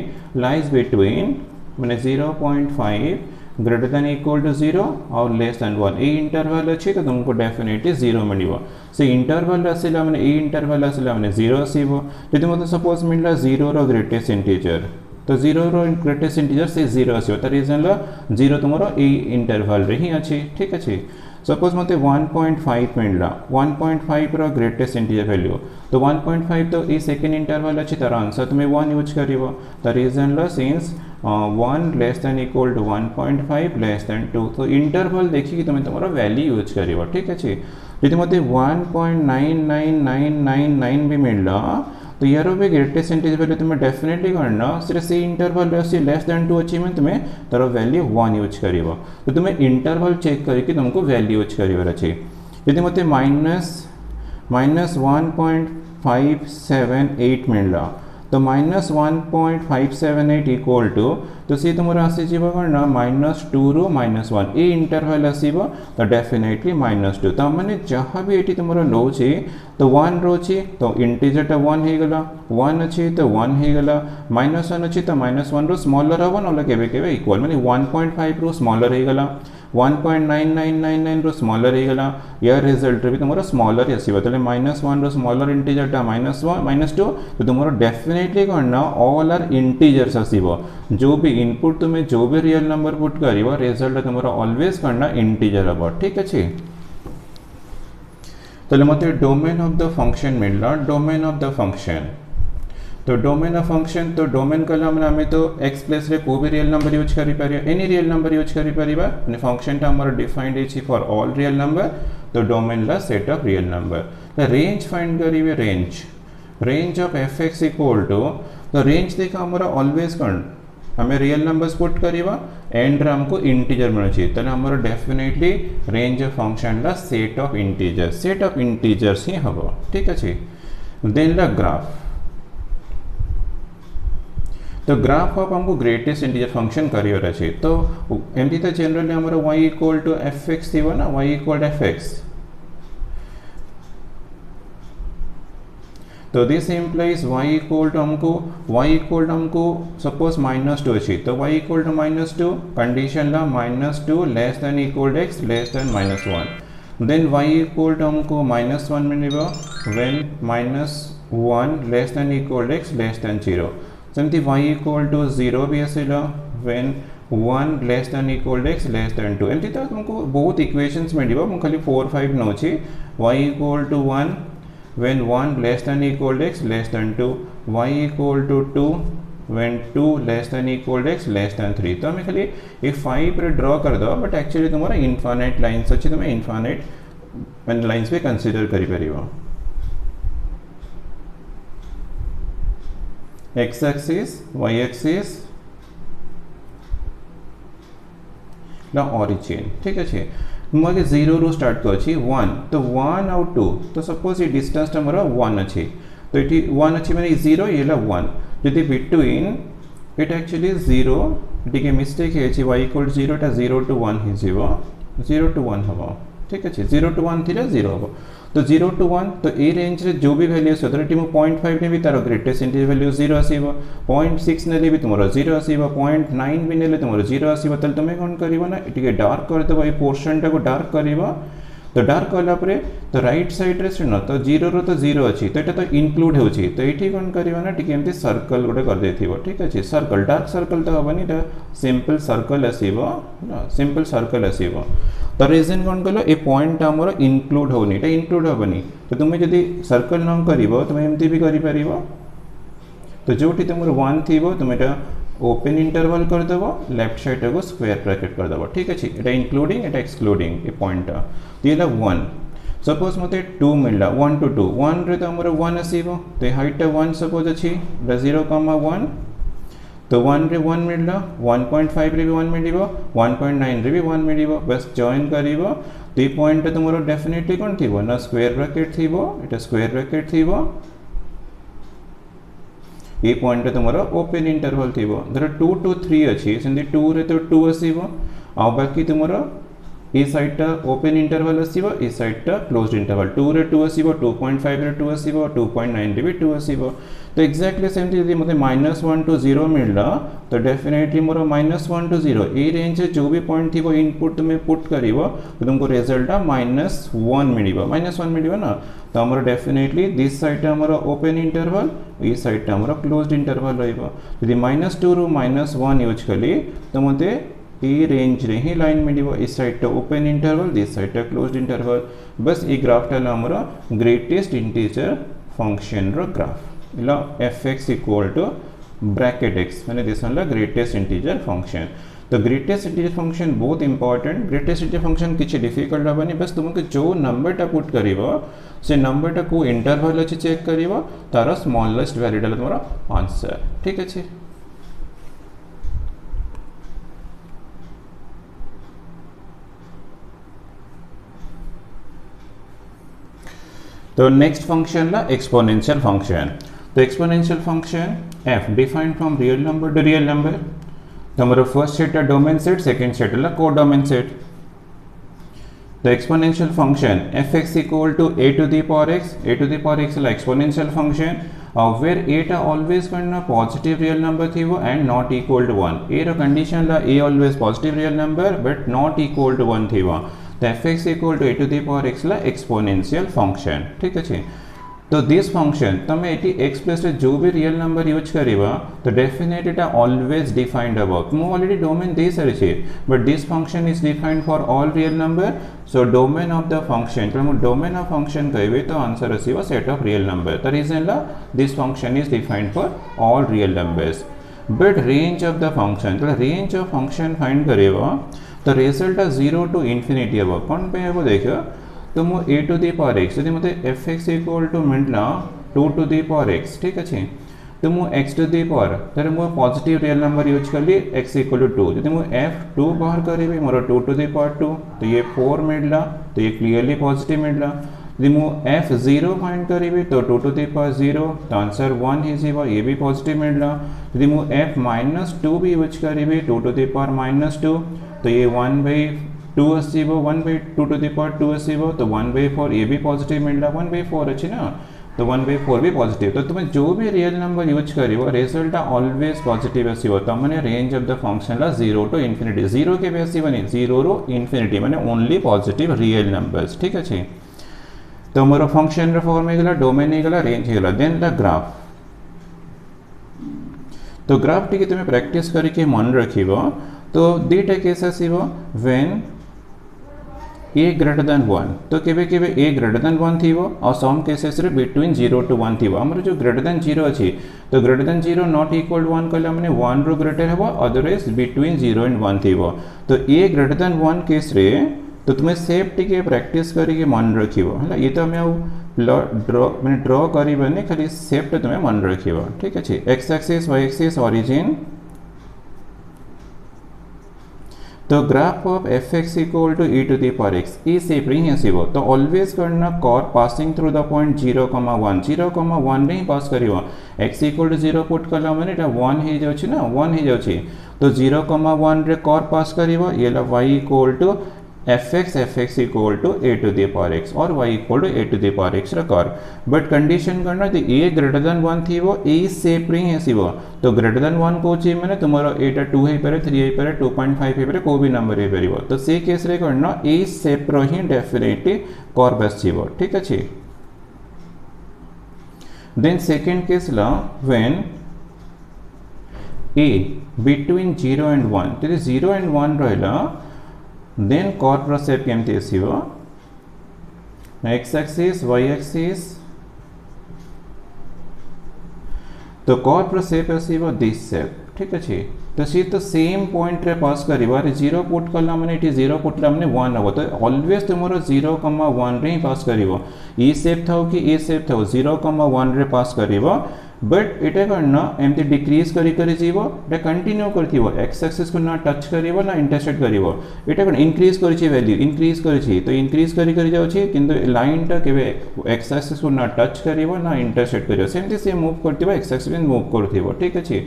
लाइज बिटवीन माने 0.5 ग्रेटर देन इक्वल टू 0 और लेस देन 1 ए इंटरवल अछि तो तुमको डेफिनेटली 0 मिलिबो से इंटरवल आसीला माने ए इंटरवल आसीला माने 0 आसीबो जदि मते सपोज मिलला 0 रो ग्रेटेस्ट इंटीजर तो 0 रो ग्रेटेस्ट इंटीजर से 0 आसीबो त रीजन ला 0 तुमरो ए इंटरवल रे ही अछि ठीक अछि सपोज मते 1.5 मिलला 1.5 रो ग्रेटेस्ट इंटीजर वैल्यू तो 1.5 तो ए सेकंड इंटरवल अछि तर आंसर तुमे 1 यूज करिवो त रीजन ला since 1 less than equal to 1.5 less than 2 तो इंटरवल देखि कि तुमे तुमरो वैल्यू यूज करिवो ठीक अछि यदि मते 1.99999 भी मिलला तो यार भी ग्रेटेस्ट इंटीजर वैल्यू तुम्हें डेफिनेटली करना सिर्फ सी इंटरवल लेस देन 2 अच्छी में तुम्हें तार वैल्यू 1 यूज करिवो तो तुम्हें इंटरवल चेक करके तुमको वैल्यू यूज करिवर अछि यदि मते -1.578 मिलला तो -1.578 इक्वल टू तो सी तुमर आसी जीव करना -2 रु -1 ए इंटरवल आसीबो तो डेफिनेटली -2 त माने जहां भी एटी तुमर लो छी तो 1 रो छी तो इंटीजर टा 1 हे गला 1 अछि तो 1 हे गला -1 अछि तो -1 रो स्मॉलर हबो न केबे केबे इक्वल माने 1.5 रो स्मॉलर हे गला 1.9999 रो स्मॉलर हे गला या रिजल्ट भी तुमरो स्मॉलर आसीबो तले -1 रो स्मॉलर इंटीजर टा -1 -2 तो तुमरो डेफिनेटली करना ऑल आर इंटीजर्स आसीबो जो भी इनपुट तुम्हें जो भी रियल नंबर पुट करिवो रिजल्ट तुमरो ऑलवेज करना इंटीजर हबो ठीक अछि तले मते डोमेन ऑफ द फंक्शन मिलला डोमेन ऑफ द फंक्शन तो डोमेन ऑफ फंक्शन तो डोमेन कला हमें तो एक्स प्लेस रे को भी रियल नंबर यूज करि परिया एनी रियल नंबर यूज करि परिबा ने फंक्शन टा हमर डिफाइंड अछि फॉर ऑल रियल नंबर तो डोमेन ला set of real number the range find करिवे range of fx equal to तो रेंज देखा हमरा ऑलवेज करना हमें रियल नंबर्स पुट करिवा एंड रे हमको इंटीजर मिल छी तने हमर डेफिनेटली रेंज ऑफ फंक्शन ला सेट ऑफ इंटीजर्स ही हबो ठीक अछि देन ला ग्राफ तो ग्राफ ऑफ हमको ग्रेटेस्ट इंटीजर फंक्शन करियर अछि तो एमती तो जनरली हमर y इक्वल टू fx थिबो ना y इक्वल टू fx तो this implies y equal to हमको सपोज -2 अछि तो y इक्वल टू -2 कंडीशन ला -2 less than equal to x less than -1 then y equal to हमको -1 मिलिबो when -1 less than equal to x less than 0 सेमती y equal to 0 भी आसेला when 1 less than equal to x less than 2 एमती तो तुमको बहुत इक्वेशंस मिलिबो हम खाली 4 5 नो छी y equal to 1 when 1 less than equal to x less than 2 y equal to 2 when 2 less than equal to x less than 3 तो हमें खाली ये 5 पर ड्रॉ कर दो बट एक्चुअली तुम्हारा इनफाइनाइट लाइंस अच्छी तुम्हें इनफाइनाइट लाइंस पे कंसीडर करी परिबो x एक्सिस y एक्सिस ला ओरिजिन ठीक अछि मुझे 0 रू स्टार्ट को अच्छी 1 तो 1 और 2 तो सपोज ये डिस्टेंस हमारा 1 अच्छी तो ये 1 अच्छी मैंने 0 ये ला 1 यदि बिटवीन इट एक्चुअली 0 ठीक है मिस्टेक है y इक्वल 0 टा 0 to 1 ही 0 to 1 हबो ठीक है 0 to 1 थिला 0 हबो तो 0 to 1 तो ए रेंज रे जो भी वैल्यू सो तो 0.5 ने भी तारो ग्रेटेस्ट इंटीजर वैल्यू 0 आसीबो 0.6 ने भी तुमरो 0 आसीबो 0.9 भी ने तुमरो 0 आसीबो तल तुमे कोन करिवो ना इटिके डार्क कर देबो ए पोर्शन टा को डार्क करिवो तो डार्क कला परे तो राइट साइड रे सुन तो 0 रो तो 0 अछि तो एटा तो इंक्लूड होछि तो एठी कोन करियो ना टिके एमती सर्कल गोटे कर देथिबो ठीक अछि सर्कल डार्क सर्कल तो हबनी ता सिंपल सर्कल आसीबो सिंपल सर्कल आसीबो तो रीजन कोन कलो ए पॉइंट हमर इंक्लूड होनी एटा इंक्लूड हबनी तो तुमे जदी सर्कल न करिवो तुमे एमती भी करि परिवो तो जोठी तुमर 1 थिबो तुमे एटा ओपन इंटरवल कर देबो लेफ्ट साइड को स्क्वायर ब्रैकेट कर देबो ठीक अछि एटा इंक्लूडिंग एटा एक्सक्लूडिंग ए पॉइंट तो एला 1 सपोज मते 2 मिलला 1 to 2 1 रे तो हमर 1 आसीबो तो हाइट 1 सपोज अछि 0,1 तो 1 रे 1 मिलला 1.5 रे भी 1 मिलिबो 1.9 रे भी 1 मिलिबो बस जॉइन करिवो तो ए पॉइंट तुमरो डेफिनेटली कोन थिबो ना स्क्वायर ब्रैकेट थिबो एटा स्क्वायर ब्रैकेट थिबो ये पॉइंट तुमरो ओपन इंटरवल थिबो धर 2 to 3 अछि सेंदी 2 रे तो 2 आसीबो आ बाकी तुमरो ए साइड टा ओपन इंटरवल आसीबो ए साइड टा क्लोज्ड इंटरवल 2 रे 2 आसीबो 2.5 रे 2 आसीबो 2.9 रे भी 2 आसीबो तो एक्जेक्टली सेमती यदि मते -1 to 0 मिलला तो डेफिनेटली मोर -1 to 0 ए रेंज रे जो भी पॉइंट थिबो इनपुट में पुट करिवो तो तुमको रिजल्ट -1 मिलिबो -1 मिलिबो ना तो हमर डेफिनेटली दिस साइड हमर ओपन इंटरवल ए साइड हमर क्लोज्ड इंटरवल रहइबो यदि -2 रो -1 यूज कली तो मते ए रेंज रे ही लाइन मिलिबो इस साइड टा ओपन इंटरवल दिस साइड टा क्लोज्ड इंटरवल बस ए ग्राफ टा हमर ग्रेटेस्ट इंटीजर फंक्शन रो ग्राफ इला fx equal to bracket x माने दिस वन ला ग्रेटेस्ट इंटीजर फंक्शन तो ग्रेटेस्ट इंटीजर फंक्शन बहुत इंपोर्टेंट ग्रेटेस्ट इंटीजर फंक्शन किछि डिफिकल्ट हबनी बस तुमके जो नंबर टा पुट करिवो से नंबर टा को इंटरवल अछि चेक करिवो तार स्मॉलेस्ट वेरिएबल तमरा आंसर ठीक अछि तो नेक्स्ट फंक्शन ला एक्सपोनेंशियल फंक्शन तो exponential function f defined from real number to real number तो हमारा फर्स्ट सेट है डोमेन सेट सेकंड सेट है कोडोमेन सेट तो exponential function fx equal to a to the power x ला exponential function where a टा always करना positive real number थी वो एंड नॉट इक्वल टू 1 ए रो कंडीशन ला a always positive real number but not equal to 1 थी वो तो fx equal to a to the power x ला एक्सपोनेंशियल फंक्शन ठीक अछि तो दिस फंक्शन तमे एटी x प्लस रे जो भी रियल नंबर यूज करिवा तो definitely it always defined about मु ऑलरेडी डोमेन दे सर छे but this function is defined for all real number so domain of the function तो हम डोमेन ऑफ फंक्शन कहबे तो answer आसीबो set of real number the reason ला this function is defined for all real numbers but range of the function तो range of function find करेवा तो result 0 to infinity अब कौन पे है वो देखो तो मु a to the power x यदि मते fx इक्वल टू मिलला 2 to the power x ठीक अछि तो मु x to the power तर मु पॉजिटिव रियल नंबर यूज कर ली x इक्वल टू 2 यदि मु f2 बाहर करेबे मोर 2 to the power 2 तो ये 4 मिलला तो ये क्लियरली पॉजिटिव मिलला यदि मु f0 फाइंड करेबे तो 2 to the power 0 तो आंसर 1 ही जीवा ये भी पॉजिटिव मिलला यदि मु f-2 भी यूज करेबे 2 to the power -2 तो ये 1/2 आसीबो 1/2 to the power 2 आसीबो तो 1/4 ये भी पॉजिटिव मिलला 1/4 अछि ना तो 1/4 भी पॉजिटिव तो तुम जो भी रियल नंबर यूज करिवो रिजल्ट ऑलवेज पॉजिटिव आसीबो तो माने रेंज ऑफ द फंक्शन ला 0 to infinity 0 के बेसी बनी 0 रो इन्फिनिटी माने ओनली पॉजिटिव रियल नंबर्स ठीक अछि तो मोर फंक्शन रो फॉर्म हे गला डोमेन हे गला रेंज हे गला देन द ग्राफ तो ग्राफ टिके तुम प्रैक्टिस करके मन रखिबो तो दुटा केस आसीबो व्हेन a ग्रेटर देन 1 तो केबे केबे a ग्रेटर देन 1 थीबो और सम केसेस रे बिटवीन 0 to 1 थीबो हमर जो ग्रेटर देन 0 अछि तो ग्रेटर देन 0 नॉट इक्वल 1 कहले हमने 1 रो ग्रेटर हेबो अदरवाइज बिटवीन 0 एंड 1 थीबो तो a ग्रेटर देन 1 केस रे तो तुम्हें सेफ्टी के प्रैक्टिस करके मन रखिबो हला ये तो हमें ड्रॉ करिबने खाली सेफ्टी तुम्हें मन रखिबो ठीक अछि x axis y axis origin तो graph of fx equal to e to the power x ई सेफ रही आसीबो तो ऑलवेज करना कॉर पासिंग थ्रू द पॉइंट 0,1 रे पास करिवो x इक्वल टू 0 पुट कला माने एटा 1 हे जाउ छी ना 1 हे जाउ छी तो 0,1 रे कॉर पास करिवो येला y equal to fx equal to a to the power x और y equal to a to the power x curve but condition करना तो a ग्रेटर देन 1 थी वो a सेप रही है वो तो ग्रेटर देन 1 को चाहिए मैंने तुम्हारा एटा 2 है पर 3 है पर 2.5 है पर कोई भी नंबर है पर तो से केस रे करना a सेप रही डेफिनेटली कर्व आछि वो ठीक अछि देन सेकंड केस ला व्हेन a between 0 and 1 तो 0 and 1 रहला देन कर्व शेप केमती आसीबो x एक्सिस y एक्सिस तो कर्व शेप आसीबो दिस शेप ठीक अछि तो सी तो सेम पॉइंट रे पास करिबो अरे 0 पुट करला माने इटी 0 पुट करला माने 1 हबो तो ऑलवेज तुमरो 0,1 रे पास करिबो ई शेप थाओ कि ए शेप थाओ 0,1 रे पास करिबो बट इटे करना एमती डिक्रीज करी करी जीवो इटे कंटिन्यू करथिबो x एक्सिस को ना टच करिवो ना इंटरसेक्ट करिवो इटे करना इंक्रीज करिछि वैल्यू इंक्रीज करिछि तो इंक्रीज करी करी जाउछि किंतु लाइन टा केबे x एक्सिस को ना टच करिवो ना इंटरसेक्ट करिवो सेमती से मूव करथिबो x एक्सिस मूव करथिबो ठीक अछि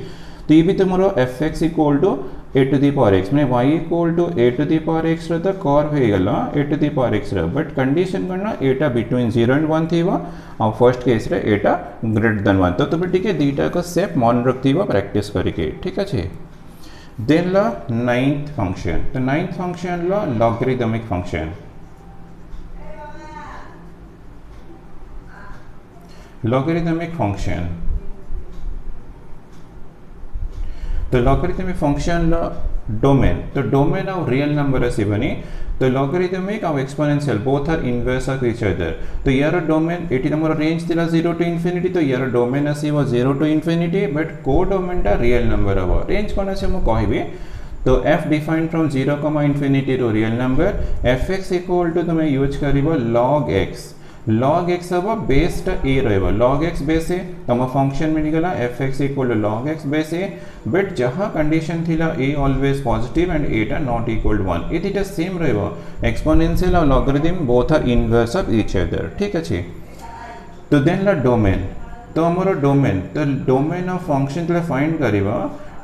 तो ये भी तुमरो fx equal to a to the power x माने y equal to a to the power x रे तो कर्व हे गला a to the power x रे बट कंडीशन करना एटा बिटवीन 0 एंड 1 थीबो और फर्स्ट केस रे एटा ग्रेटर देन 1 तो तुम ठीक है दीटा को सेप मन रखथिबो प्रैक्टिस करके ठीक अछि देन ला नाइन्थ फंक्शन तो नाइन्थ फंक्शन ला लॉगरिथमिक फंक्शन लॉगरिथमिक फंक्शन तो लॉगरिथमिक फंक्शन डोमेन तो डोमेन ऑफ रियल नंबर आसीबनी तो लॉगरिथमिक और exponential both are inverse of each other तो यार डोमेन एटी नंबर रेंज थिला 0 टू इन्फिनिटी तो यार डोमेन आसीबो 0 to infinity but codomain टा रियल नंबर हबो रेंज कोन से मु कहबी तो f defined from 0, infinity to real number fx equal to तुम यूज करिवो log x log x हबो बेस टा a रहबो log x बेस ए तम फंक्शन में निकला fx equal to log x base a but जहां कंडीशन थिला a always positive and a टा not equal to 1 it is same रहबो एक्सपोनेंशियल और logarithm both are inverse of each other ठीक अछि तो देन ला डोमेन तो हमरो डोमेन तो डोमेन ऑफ फंक्शन के फाइंड करिवो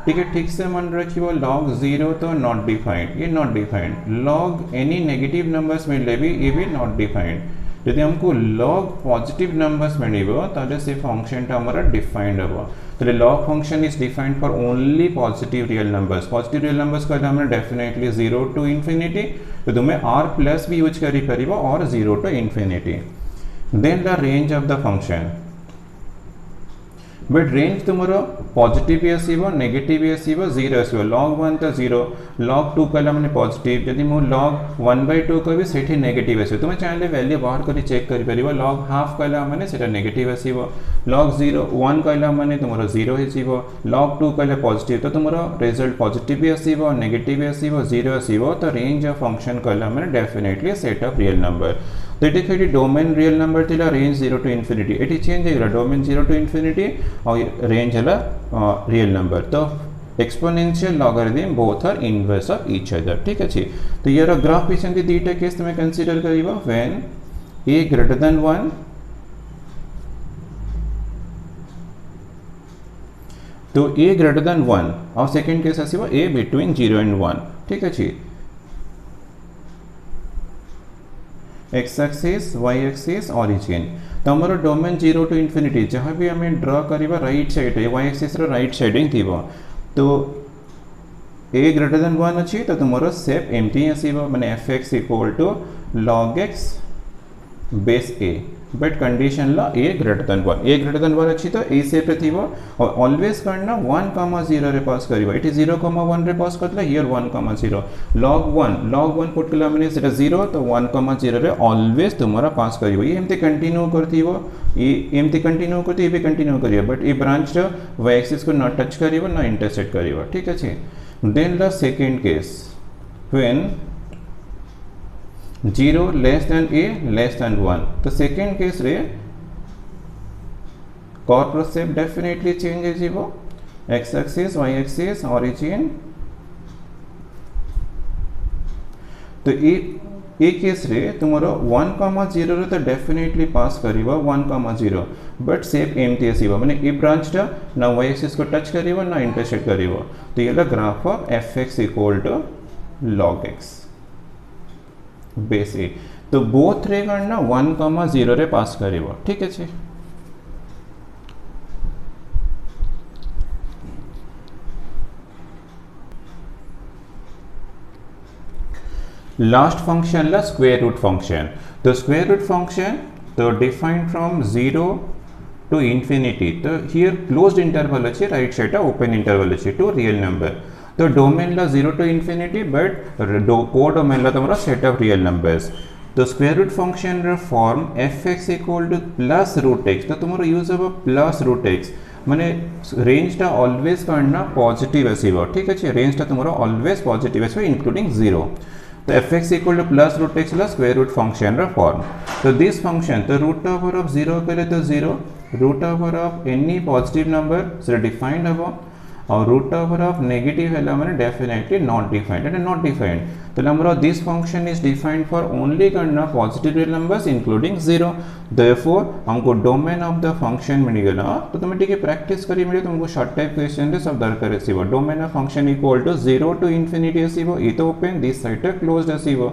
ठीक से मन रखियो log 0 तो नॉट डिफाइंड ये not defined log any negative numbers मिलले भी ये भी नॉट डिफाइंड यदि हमको log पॉजिटिव नंबर्स मिलिबो ताले से फंक्शन टा हमारा डिफाइंड हबो तो log function is defined for only positive real numbers का हमने डेफिनेटली 0 टू इन्फिनिटी तो तुम्हें r प्लस भी यूज करी परिबो और 0 to infinity then the range of the function but range तुमरो पॉजिटिव भी आसीबो नेगेटिव भी आसीबो 0 आसीबो log 1 तो 0 log 2 कला माने पॉजिटिव यदि मु log 1/2 कहबी सेठी नेगेटिव आसीबो तुमे चाहले वैल्यू बाहर करी चेक करि परिबो log हाफ कला माने सेटा नेगेटिव आसीबो log 0 1 कला माने तुमरो 0 आसीबो log 2 कला पॉजिटिव तो तुमरो रिजल्ट पॉजिटिव भी आसीबो नेगेटिव भी आसीबो 0 आसीबो तो रेंज ऑफ फंक्शन कला माने definitely set of real number तो ये डोमेन रियल नंबर थिला रेंज 0 टू इन्फिनिटी ये चेंज हो डोमेन 0 टू इन्फिनिटी और रेंज है रियल नंबर तो exponential logarithm both are inverse of each other ठीक अछि तो यार ग्राफ पे सेंती दीटा केस तुम कंसीडर करिबो व्हेन a ग्रेटर देन 1 तो a ग्रेटर देन 1 और सेकंड केस आसीबो a बिटवीन 0 एंड 1 ठीक अछि x axis y axis origin तो हमारा डोमेन 0 टू इन्फिनिटी जहाँ भी हमें ड्रा करिबा राइट साइड है y एक्सिस रो राइट साइड ही थीबो तो a ग्रेटर देन 1 अछि तो तुमरो शेप एम्प्टी आसीबो माने fx equal to log x base a but condition ला a ग्रेटर देन 1 अछि तो a शेप रे थीबो और ऑलवेज करना 1,0 रे पास करिबो इट इज 0,1 रे पास करतला हियर 1,0 log 1 पुट कला माने सेटा 0 तो 1,0 रे ऑलवेज तुम्हारा पास करिबो ये एमते कंटिन्यू करथिबो ये एमते कंटिन्यू करथि भी कंटिन्यू करियो बट ये ब्रांच रो y एक्सिस को ना टच करिबो ना इंटरसेक्ट करिबो ठीक अछि then the second case when 0 less than a less than 1 तो सेकंड केस रे कर्व शेप डेफिनेटली चेंज है जीवो x axis y axis origin तो ए केस रे तुमरो 1,0 रे तो डेफिनेटली पास करिवो 1,0 बट शेप एम्प्टी आसीबो माने ए ब्रांच टा ना y एक्सिस को टच करिवो ना इंटरसेक्ट करिवो तो ये graph of fx equal to log x base ए तो बोथ रे करना 1,0 रे पास करिवो ठीक अछि लास्ट फंक्शन ला स्क्वायर रूट फंक्शन तो स्क्वायर रूट फंक्शन तो डिफाइंड फ्रॉम 0 to infinity तो here closed interval अच्छे राइट साइड ओपन इंटरवल अच्छे टू रियल नंबर तो डोमेन ला 0 to infinity but codomain ला तुम्हारा सेट ऑफ रियल नंबर्स तो स्क्वायर रूट फंक्शन रा form fx equal to plus root x तो तुम्हारा यूज हो प्लस रूट x माने रेंज टा ऑलवेज करना पॉजिटिव आसीबो ठीक अछि रेंज टा तुम्हारा ऑलवेज पॉजिटिव आसीबो इंक्लूडिंग 0 तो fx equal to plus root x ला स्क्वायर रूट फंक्शन रा फॉर्म तो दिस फंक्शन तो रूट ओवर ऑफ 0 करे तो 0 root over of any positive number से डिफाइंड हो और रूट ओवर ऑफ नेगेटिव है माने definitely not defined and not defined तो number this function is defined for only करना positive real numbers including 0 therefore हमको डोमेन ऑफ द फंक्शन मिल गला तो तुम ठीक है प्रैक्टिस करी मिले तुमको शॉर्ट टाइप क्वेश्चन रे सब दरकार आसीबो domain of function equal to 0 to infinity आसीबो ई तो ओपन दिस साइड क्लोज्ड आसीबो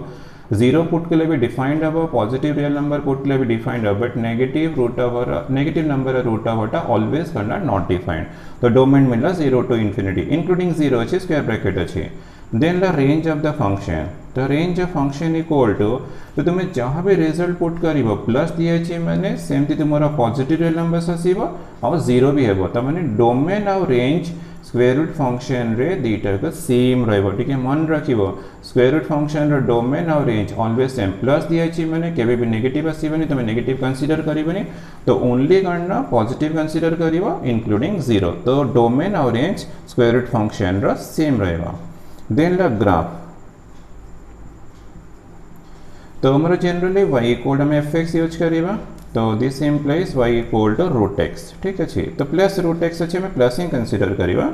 0 पुट के लिए भी डिफाइंड अब पॉजिटिव रियल नंबर पुट के लिए भी डिफाइंड अब but negative root over negative number root over always करना नॉट डिफाइंड तो डोमेन मिला 0 टू इंफिनिटी इंक्लूडिंग 0 अच्छे स्क्वायर ब्रैकेट अच्छे then the range of the function तो range of function equal to तो तुम्हें जहाँ भी रिजल्ट पुट कर प्लस दिए अच्छे मैंने सेमती तुम्हारा पॉजिटिव रियल नंबर्स आसीबो और 0 भी है तो मैंने डोमेन और रेंज स्क्वायर रूट फंक्शन रे दीटा का सेम रहबो ठीक है मन रखिबो स्क्वायर रूट फंक्शन रो डोमेन और रेंज ऑलवेज सेम प्लस दिया छी माने केबे भी नेगेटिव आसीबनी तमे नेगेटिव कंसीडर करिबनी तो ओनली करना पॉजिटिव कंसीडर करिवो इंक्लूडिंग 0 तो डोमेन और रेंज स्क्वायर रूट फंक्शन रो सेम रहबो देन द ग्राफ तो हमरा जनरली y इक्वल हम fx यूज करिबा तो this implies y equal to root x ठीक अच्छे तो प्लस रूट x अच्छे में प्लस ही कंसीडर करिबा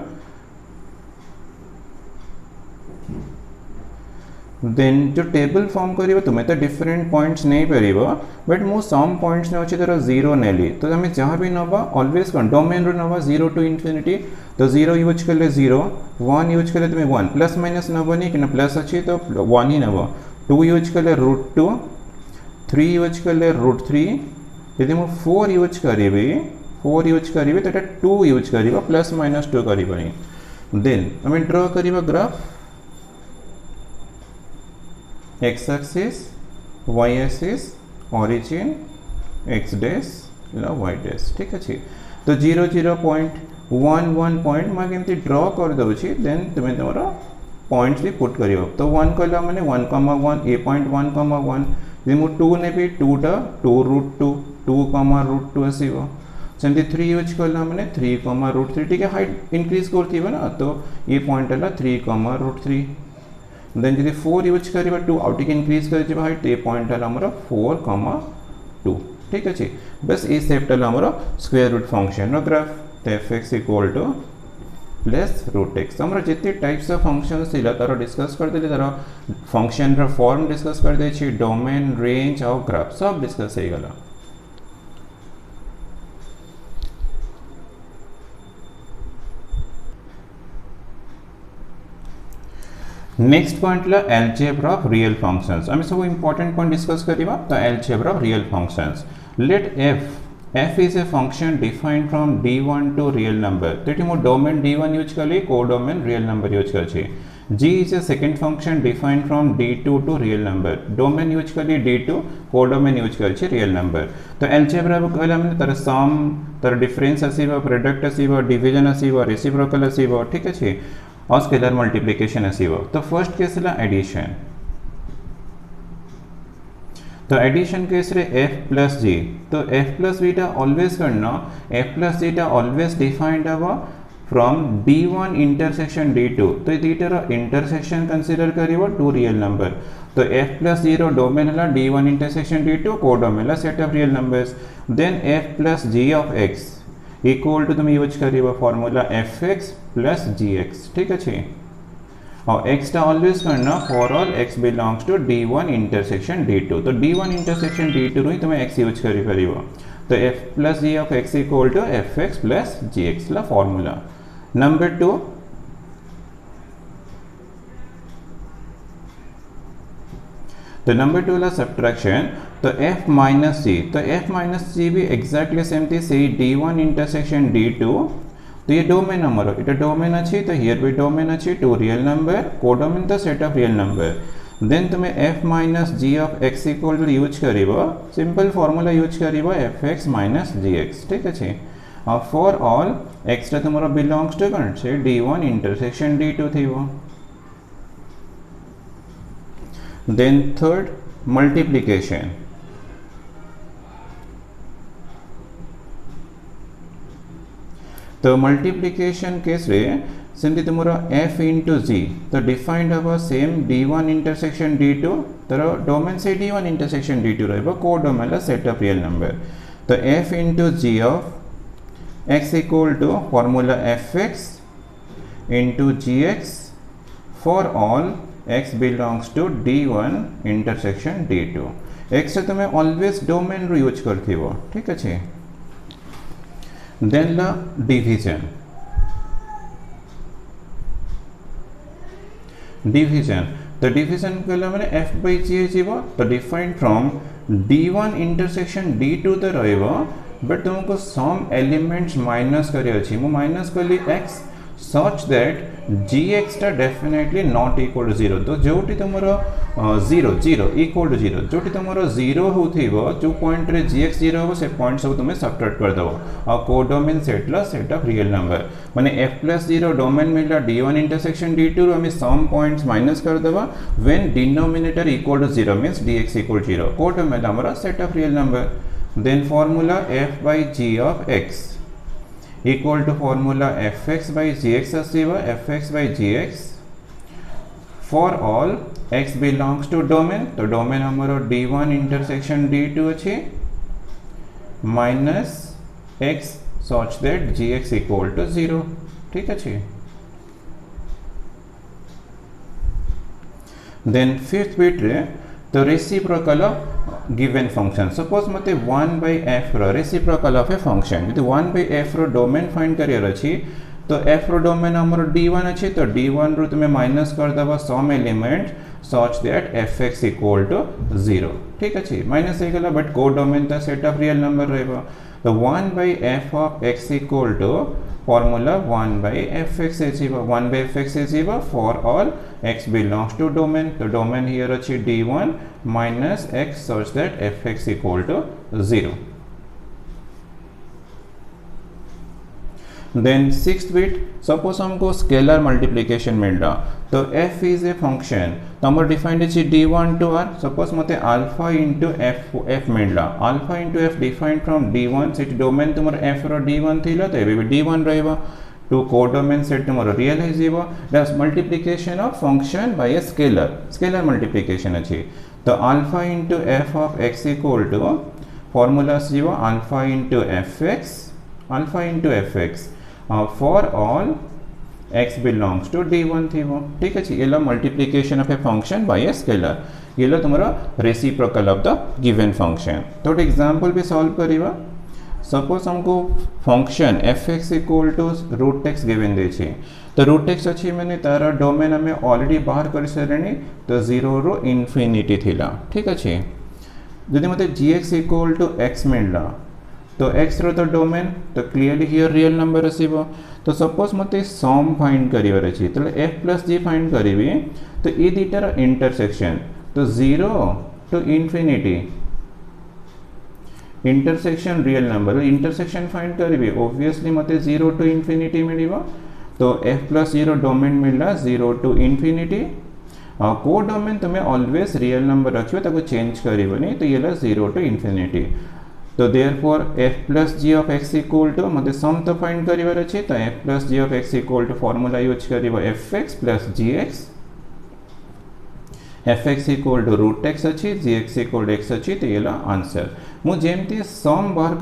देन जो टेबल फॉर्म करिबा तुमे तो डिफरेंट पॉइंट्स नहीं परिबा बट मो सम पॉइंट्स ने अच्छे तरह 0 नेली तो हमें जहाँ भी नबा ऑलवेज कर डोमेन रो नबा 0 टू इंफिनिटी तो 0 यूज कर ले 0 1 यूज कर ले तुम्हें 1 प्लस माइनस नबनी कि प्लस अच्छी तो 1 ही नबा 2 यूज कर ले रूट 2 3 यूज कर ले रूट 3 यदि मु 4 यूज करिबी तो 2 यूज करिबा प्लस माइनस 2 करिबनी देन हमें ड्रॉ करिबा graph x axis y axis origin x dash ला y डैश ठीक अछि तो 0 0 पॉइंट 1 1 पॉइंट मैं केमती ड्रॉ कर दउछि देन तुमे तोरा पॉइंट्स भी पुट करियो तो 1 कहला माने 1,1 a पॉइंट 1,1 यदि मु 2 नेबी 2 टा 2 रूट 2 2,√2 आसीबो सेमती 3 यूज करला माने 3,√3 ठीक है हाइट इंक्रीज करथिबो ना तो ये पॉइंट हला 3,√3 देन जदि 4 यूज करिबा 2 आउट के इंक्रीज कर जेबा हाइट ए पॉइंट हला हमरो 4,2 ठीक अछि बस ए सेप्ट हला हमरो स्क्वायर रूट फंक्शन रो ग्राफ तो fx equal to plus root x हमरा जितने टाइप्स ऑफ फंक्शंस थिला तारो डिस्कस कर देले तारो फंक्शन रो फॉर्म डिस्कस कर दे छी डोमेन रेंज और ग्राफ सब डिस्कस हे गला नेक्स्ट पॉइंट ला अलजेब्रा ऑफ रियल फंक्शंस आम सब इंपोर्टेंट पॉइंट डिस्कस करिबा तो algebra of real functions let f is a function defined from d1 to real number तो मो डोमेन d1 यूज कली कोडोमेन रियल नंबर यूज कर छी g is a second function defined from d2 to real number domain use कली d2 codomain use कर छी real number तो algebra कहला माने तर सम तर डिफरेंस आसीबो प्रोडक्ट आसीबो डिवीजन आसीबो रेसिप्रोकल आसीबो ठीक अछि और स्केलर मल्टीप्लिकेशन आसीबो तो फर्स्ट केस ला एडिशन तो एडिशन केस रे f प्लस g तो f प्लस b टा ऑलवेज करना f प्लस g टा ऑलवेज डिफाइंड हबो फ्रॉम d1 इंटरसेक्शन d2 तो ये दीटा रो इंटरसेक्शन कंसीडर करिवो टू रियल नंबर तो f प्लस 0 डोमेन हला d1 इंटरसेक्शन d2 कोडोमेन ला set of real numbers then f plus g of x equal to तुम यूज करिवो फार्मूला fx प्लस gx ठीक अछि और x टा ऑलवेज करना for all x belongs to d1 intersection d2 तो d1 intersection d2 रो तुम x यूज करि परिबो तो f plus g of x equal to fx plus gx ला फार्मूला नंबर 2 तो नंबर 2 है सब्ट्रैक्शन। तो f माइनस c, तो f माइनस c भी एक्जाक्टली सेमती से d1 इंटरसेक्शन d2। तो ये डोमेन नंबर এটা डोमेन अच्छी, तो हियर भी डोमेन अच्छी टू रियल नंबर, कोडोमेन तो set of real number. Then तुम्हें f minus g of x equal to use करिबो, सिंपल फॉर्मूला यूज करिबो fx माइनस gx, ठीक अच्छे। और फॉर ऑल x टा तुम्हारा बिलोंग्स टू कौन से d1 इंटरसेक्शन d2 थीबो। Then third multiplication. तो मल्टीप्लिकेशन केस रे सेमती तुमरा f इंटू g, तो डिफाइंड हम सेम d1 इंटरसेक्शन d2, तर डोमेन से d1 इंटरसेक्शन d2 रहिबो, codomain set of real number. तो f into g of x equal to formula fx into gx for all x belongs to d1 intersection d2। x से तुम्हें always domain रो use करथि हो, ठीक अच्छे। Then ला division. Division तो division कहला माने f by g जीवो, तो defined from d1 intersection d2 तो रहइबो, बट तुमको सम एलिमेंट्स माइनस करे अछि। मु माइनस करली x such that gx टा डेफिनेटली नॉट इक्वल टू 0। तो जोटी तुमरो 0 0 इक्वल टू 0, जोटी तुमरो 0 होथिबो, जो पॉइंट रे gx 0 हो से पॉइंट सब तुम्हें सब्ट्रैक्ट कर दबो। और कोडोमेन सेट ला सेट ऑफ रियल नंबर, माने f प्लस 0 डोमेन मिला d1 इंटरसेक्शन d2 रो हमें सम पॉइंट्स माइनस कर दबा when denominator equal to 0 means dx equal 0, codomain हमारा set of real number. Then formula f by g of x equal to formula fx by gx asiba, fx by gx for all x belongs to domain, तो domain हमारा d1 intersection d2 अच्छे minus x such that gx equal to 0, ठीक अच्छे। Then fifth bit रे तो reciprocal of given function. Suppose मते 1 by f रो reciprocal of a function, तो 1 by f रो डोमेन फाइंड करियर अछि, तो f रो डोमेन हमर d1 अछि, तो d1 रो तुमे माइनस कर दबा some element such that fx equal to 0, ठीक अछि। माइनस हे गेला, बट को डोमेन त सेट ऑफ रियल नंबर रहबो। तो 1 by f of x equal to formula 1 by fx एजिबो, 1 by fx एजिबो for all x belongs to domain, तो domain here अछि d1 minus x such that fx equal to 0। Then sixth bit, suppose हमको scalar multiplication मिल रहा, तो f is a function, तो हमर defined अछि d1 to r। Suppose मते अल्फा इंटू f मिल रहा, alpha into f defined from d1 set domain तुमर f रो d1 थिला, तो एबे d1 रहबा, टू कोडोमेन सेट तुमर रियल है जीवो। That's multiplication of function by a scalar, scalar multiplication अछि। तो alpha into f of x equal to formula जीवो alpha into fx, alpha into fx for all x belongs to d1 Thibaut, ठीक अछि। एला multiplication of a function by a scalar, एला तुम्हारा reciprocal of the given function. तो example भी solve करिबा। Suppose हमको function fx equal to root x given दे छी, तो रूट x अछि माने तारा डोमेन हमें ऑलरेडी बाहर कर सरेनी, तो 0 रो इन्फिनिटी थिला, ठीक अछि। जदि मते gx इक्वल टू x मिलला, तो x रो तो डोमेन, तो क्लियरली हियर रियल नंबर आसीबो। तो सपोज मते सम फाइंड करिवर अछि, तो f प्लस g फाइंड करिवे, तो ए दिटार इंटरसेक्शन, तो 0 to infinity intersection real number, intersection find करिवे, ऑब्वियसली मते 0 टू इन्फिनिटी मिलिबो। तो f प्लस 0 डोमेन मिलला 0 टू इन्फिनिटी, को डोमेन तुम्हें ऑलवेज रियल नंबर रखियो, ताको चेंज करिवनी, तो येला 0 टू इन्फिनिटी। तो therefore f plus g of x equal to मते सम तो फाइंड करिवर अछि, तो f plus g of x equal to formula use करिवो fx plus gx, fx equal to root x अछि, gx इक्वल टू x अछि, तो येला आंसर। मु जेमती सम बाहर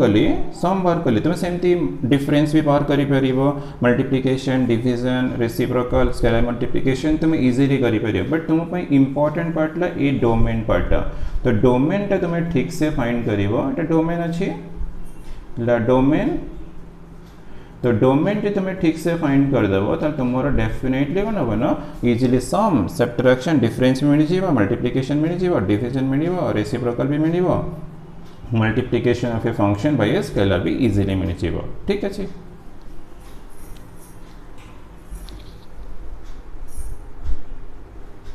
कली तुम सेमती डिफरेंस भी बाहर करि परिबो, multiplication, division, reciprocal, scalar multiplication तुम इजीली करि परिबो, बट तुम पई इंपोर्टेंट पार्ट ला ए डोमेन पार्ट, तो डोमेन टा तुम ठीक से फाइंड करिबो। एटा डोमेन अछि ला डोमेन, तो डोमेन जो तुम ठीक से फाइंड करदेव तो तुम डेफिनेटली कौन हम ना इजिली सम सब्ट्रैक्शन डिफरेंस मिल जाए मल्टीप्लिकेशन मिल जाए डिविजन मिल रेसिप्रोकल भी मिल multiplication of a function by a scalar भी इजिली मिल जाए ठीक अच्छे।